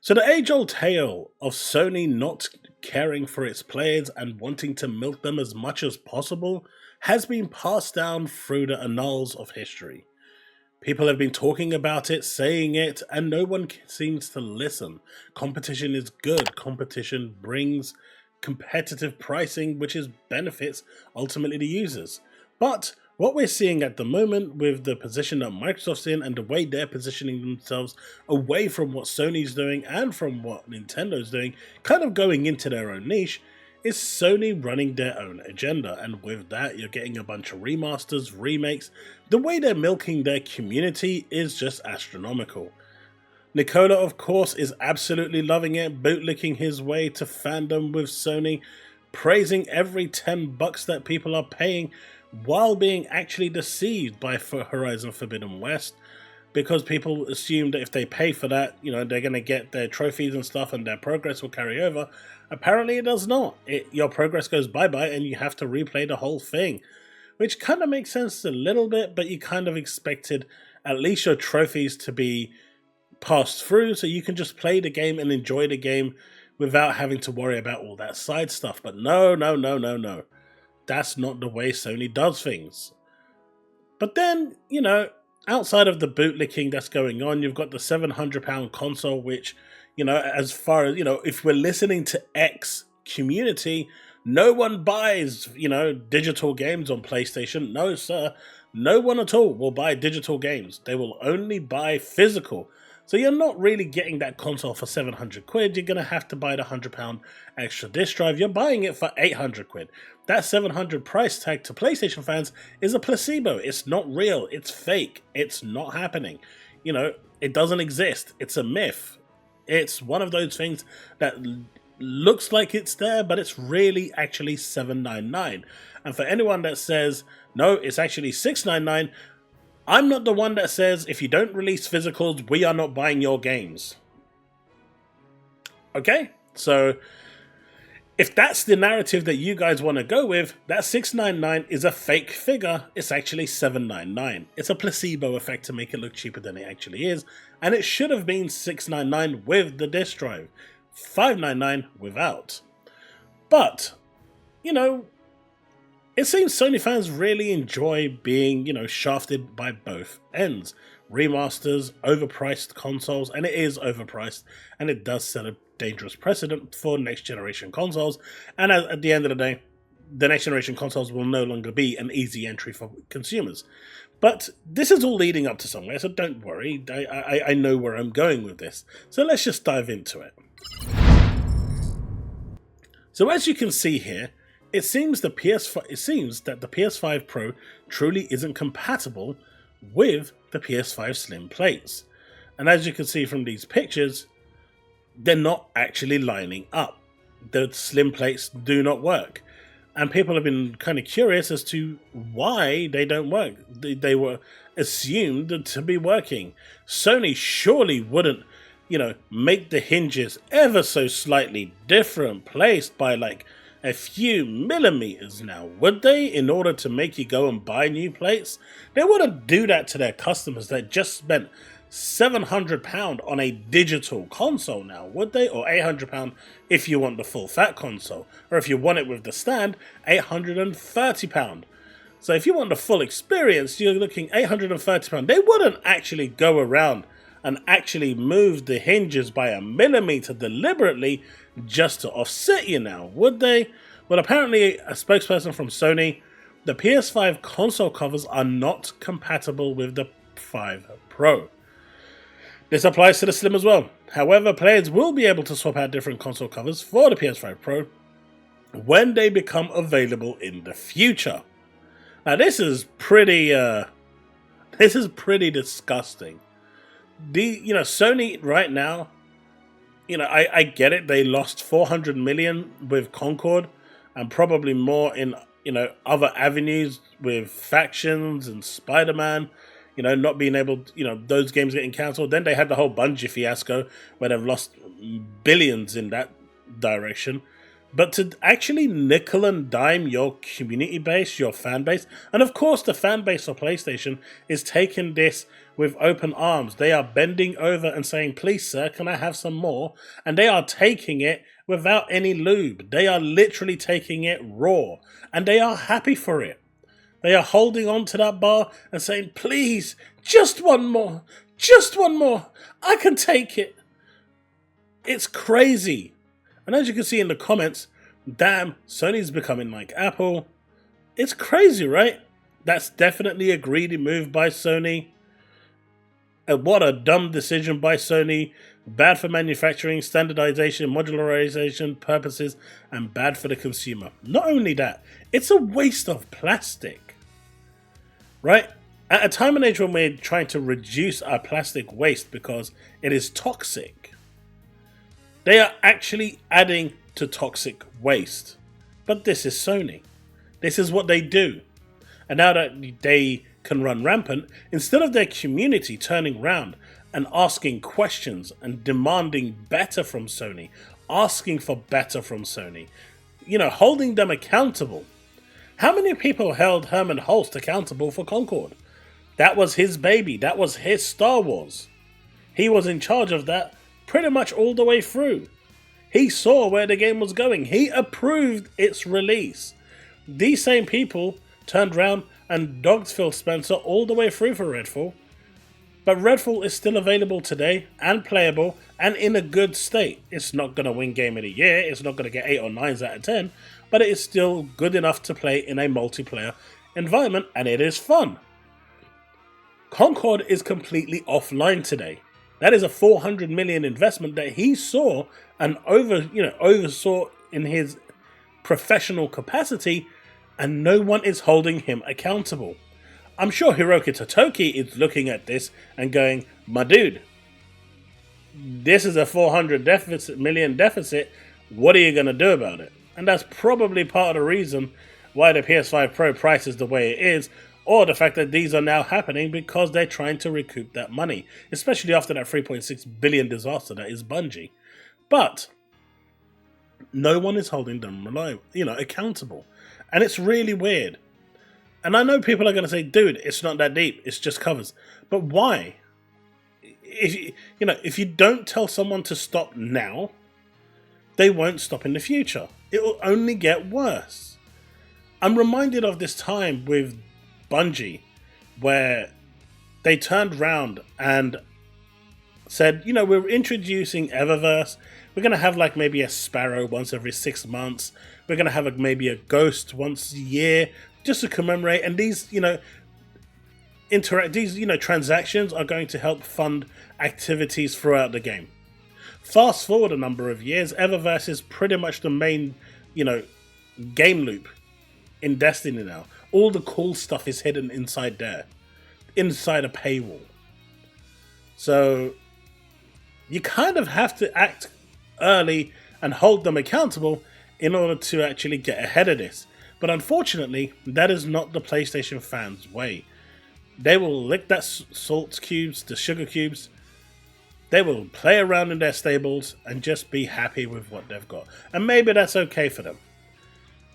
So the age-old tale of Sony not caring for its players and wanting to milk them as much as possible has been passed down through the annals of history. People have been talking about it, saying it, and no one seems to listen. Competition is good. Competition brings competitive pricing, which is benefits ultimately the users. But what we're seeing at the moment with the position that Microsoft's in and the way they're positioning themselves away from what Sony's doing and from what Nintendo's doing, kind of going into their own niche, is Sony running their own agenda. And with that, you're getting a bunch of remasters, remakes. The way they're milking their community is just astronomical. Nicola, of course, is absolutely loving it, bootlicking his way to fandom with Sony, praising every $10 that people are paying, while being actually deceived by Horizon Forbidden West, because people assume that if they pay for that, they're going to get their trophies and stuff and their progress will carry over. Apparently it does not. Your progress goes bye-bye and you have to replay the whole thing, which kind of makes sense a little bit, but you kind of expected at least your trophies to be passed through so you can just play the game and enjoy the game without having to worry about all that side stuff. But no. That's not the way Sony does things. But then, outside of the bootlicking that's going on, you've got the £700 console, which, as far as, if we're listening to X community, no one buys, digital games on PlayStation. No, sir. No one at all will buy digital games. They will only buy physical. So you're not really getting that console for 700 quid. You're going to have to buy the £100 extra disc drive. You're buying it for 800 quid. That 700 price tag to PlayStation fans is a placebo. It's not real. It's fake. It's not happening. It doesn't exist. It's a myth. It's one of those things that looks like it's there, but it's really actually $799. And for anyone that says, no, it's actually $699, I'm not the one that says, if you don't release physicals, we are not buying your games. Okay? So, if that's the narrative that you guys want to go with, that $699 is a fake figure. It's actually $799. It's a placebo effect to make it look cheaper than it actually is. And it should have been $699 with the disc drive. $599 without. But, it seems Sony fans really enjoy being, shafted by both ends. Remasters, overpriced consoles, and it is overpriced, and it does set a dangerous precedent for next generation consoles. And at the end of the day, the next generation consoles will no longer be an easy entry for consumers. But this is all leading up to somewhere, so don't worry. I know where I'm going with this. So let's just dive into it. So as you can see here, it seems that the PS5 Pro truly isn't compatible with the PS5 Slim plates. And as you can see from these pictures, they're not actually lining up. The Slim plates do not work. And people have been kind of curious as to why they don't work. They were assumed to be working. Sony surely wouldn't, make the hinges ever so slightly different, placed by like a few millimeters now, would they, in order to make you go and buy new plates? They wouldn't do that to their customers that just spent £700 on a digital console now, would they? Or £800 if you want the full fat console. Or if you want it with the stand, £830. So if you want the full experience, you're looking £830. They wouldn't actually go around and actually move the hinges by a millimeter deliberately just to offset you now, would they? Well, apparently a spokesperson from Sony, the PS5 console covers are not compatible with the 5 Pro. This applies to the Slim as well. However, players will be able to swap out different console covers for the PS5 Pro when they become available in the future. Now this is pretty disgusting. Sony right now, I get it. They lost 400 million with Concord and probably more in, other avenues with Factions and Spider-Man, not being able, those games getting cancelled. Then they had the whole Bungie fiasco where they've lost billions in that direction. But to actually nickel and dime your community base, your fan base, and of course the fan base for PlayStation is taking this with open arms. They are bending over and saying, please sir, can I have some more? And they are taking it without any lube. They are literally taking it raw. And they are happy for it. They are holding on to that bar and saying, please, just one more. Just one more. I can take it. It's crazy. And as you can see in the comments, damn, Sony's becoming like Apple. It's crazy, right? That's definitely a greedy move by Sony. And what a dumb decision by Sony. Bad for manufacturing, standardization, modularization purposes, and bad for the consumer. Not only that, it's a waste of plastic. Right? At a time and age when we're trying to reduce our plastic waste because it is toxic, they are actually adding to toxic waste. But this is Sony. This is what they do. And now that they can run rampant, instead of their community turning round and asking questions and demanding better from Sony, asking for better from Sony, holding them accountable. How many people held Herman Holst accountable for Concord? That was his baby. That was his Star Wars. He was in charge of that pretty much all the way through. He saw where the game was going. He approved its release. These same people turned around and dogged Phil Spencer all the way through for Redfall. But Redfall is still available today and playable and in a good state. It's not going to win Game of the Year. It's not going to get 8 or 9s out of 10. But it is still good enough to play in a multiplayer environment and it is fun. Concord is completely offline today. That is a $400 million investment that he saw and oversaw in his professional capacity, and no one is holding him accountable. I'm sure Hiroki Totoki is looking at this and going, my dude, this is a $400 million deficit. What are you going to do about it? And that's probably part of the reason why the PS5 Pro price is the way it is, or the fact that these are now happening because they're trying to recoup that money, especially after that $3.6 billion disaster that is Bungie. But no one is holding them accountable. And it's really weird. And I know people are going to say, dude, it's not that deep. It's just covers. But why? If you don't tell someone to stop now, they won't stop in the future. It will only get worse. I'm reminded of this time with Bungie, where they turned around and said, we're introducing Eververse. We're going to have maybe a Sparrow once every 6 months. We're going to have maybe a Ghost once a year just to commemorate. And these, transactions are going to help fund activities throughout the game. Fast forward a number of years, Eververse is pretty much the main, game loop in Destiny now. All the cool stuff is hidden inside there, inside a paywall. So you kind of have to act early and hold them accountable in order to actually get ahead of this. But unfortunately, that is not the PlayStation fans' way. They will lick that salt cubes, the sugar cubes. They will play around in their stables and just be happy with what they've got. And maybe that's okay for them.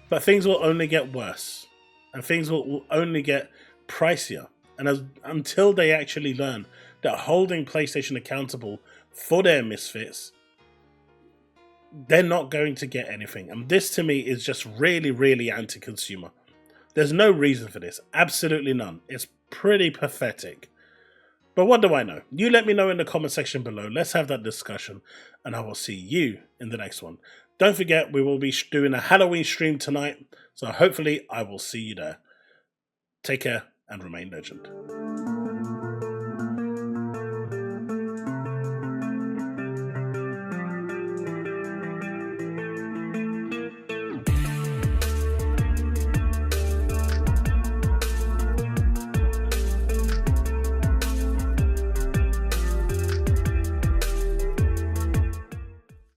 But things will only get worse. And things will only get pricier. And until they actually learn that holding PlayStation accountable for their misfits, they're not going to get anything. And this to me is just really, really anti-consumer. There's no reason for this. Absolutely none. It's pretty pathetic. But what do I know? You let me know in the comment section below. Let's have that discussion. And I will see you in the next one. Don't forget, we will be doing a Halloween stream tonight. So hopefully I will see you there. Take care and remain legend.